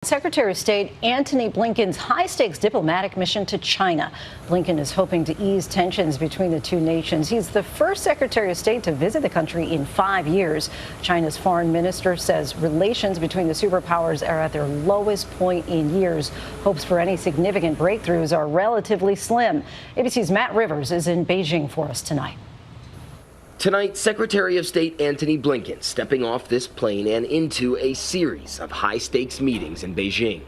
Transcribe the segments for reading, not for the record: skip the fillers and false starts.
Secretary of State Antony Blinken's high-stakes diplomatic mission to China. Blinken is hoping to ease tensions between the two nations. He's the first Secretary of State to visit the country in 5 years. China's foreign minister says relations between the superpowers are at their lowest point in years. Hopes for any significant breakthroughs are relatively slim. ABC's Matt Rivers is in Beijing for us tonight. Tonight, Secretary of State Antony Blinken stepping off this plane and into a series of high-stakes meetings in Beijing.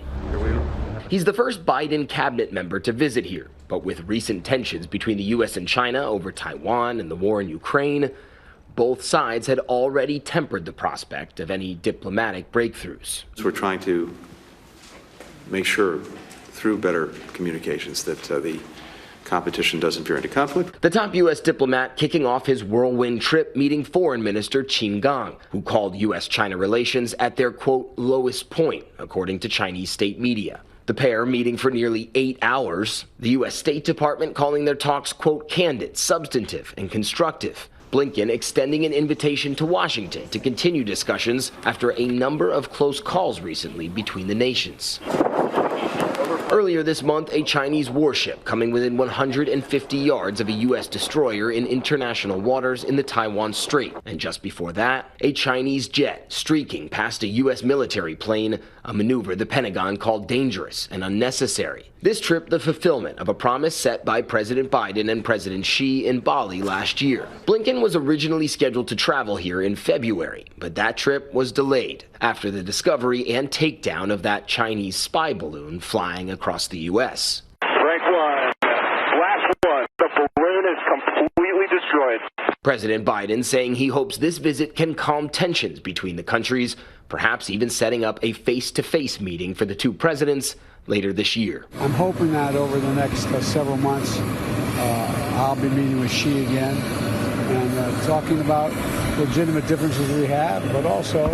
He's the first Biden cabinet member to visit here, but with recent tensions between the U.S. and China over Taiwan and the war in Ukraine, both sides had already tempered the prospect of any diplomatic breakthroughs. So we're trying to make sure, through better communications, that the competition doesn't veer into conflict. The top U.S. diplomat kicking off his whirlwind trip meeting Foreign Minister Qin Gang, who called U.S.-China relations at their, quote, lowest point, according to Chinese state media. The pair meeting for nearly 8 hours, the U.S. State Department calling their talks, quote, candid, substantive, and constructive. Blinken extending an invitation to Washington to continue discussions after a number of close calls recently between the nations. Earlier this month, a Chinese warship coming within 150 yards of a U.S. destroyer in international waters in the Taiwan Strait. And just before that, a Chinese jet streaking past a U.S. military plane, a maneuver the Pentagon called dangerous and unnecessary. This trip the fulfillment of a promise set by President Biden and President Xi in Bali last year. Blinken was originally scheduled to travel here in February, but that trip was delayed after the discovery and takedown of that Chinese spy balloon flying across the U.S. Rank 1, last one, the balloon is completely destroyed. President Biden saying he hopes this visit can calm tensions between the countries, perhaps even setting up a face-to-face meeting for the two presidents later this year. I'm hoping that over the next several months, I'll be meeting with Xi again and talking about legitimate differences we have, but also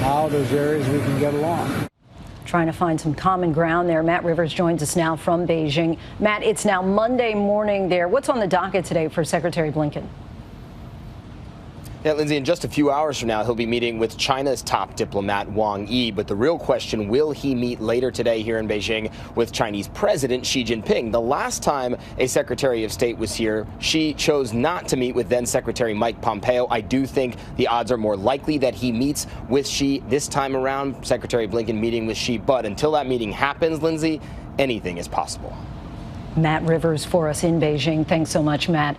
how there's areas we can get along. Trying to find some common ground there. Matt Rivers joins us now from Beijing. Matt, it's now Monday morning there. What's on the docket today for Secretary Blinken? Yeah, Lindsay, in just a few hours from now, he'll be meeting with China's top diplomat, Wang Yi. But the real question, will he meet later today here in Beijing with Chinese President Xi Jinping? The last time a Secretary of State was here, Xi chose not to meet with then-Secretary Mike Pompeo. I do think the odds are more likely that he meets with Xi this time around, Secretary Blinken meeting with Xi. But until that meeting happens, Lindsay, anything is possible. Matt Rivers for us in Beijing. Thanks so much, Matt.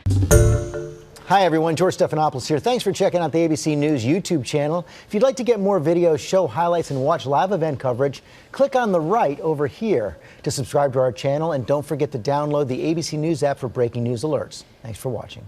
Hi, everyone. George Stephanopoulos here. Thanks for checking out the ABC News YouTube channel. If you'd like to get more videos, show highlights, and watch live event coverage, click on the right over here to subscribe to our channel. And don't forget to download the ABC News app for breaking news alerts. Thanks for watching.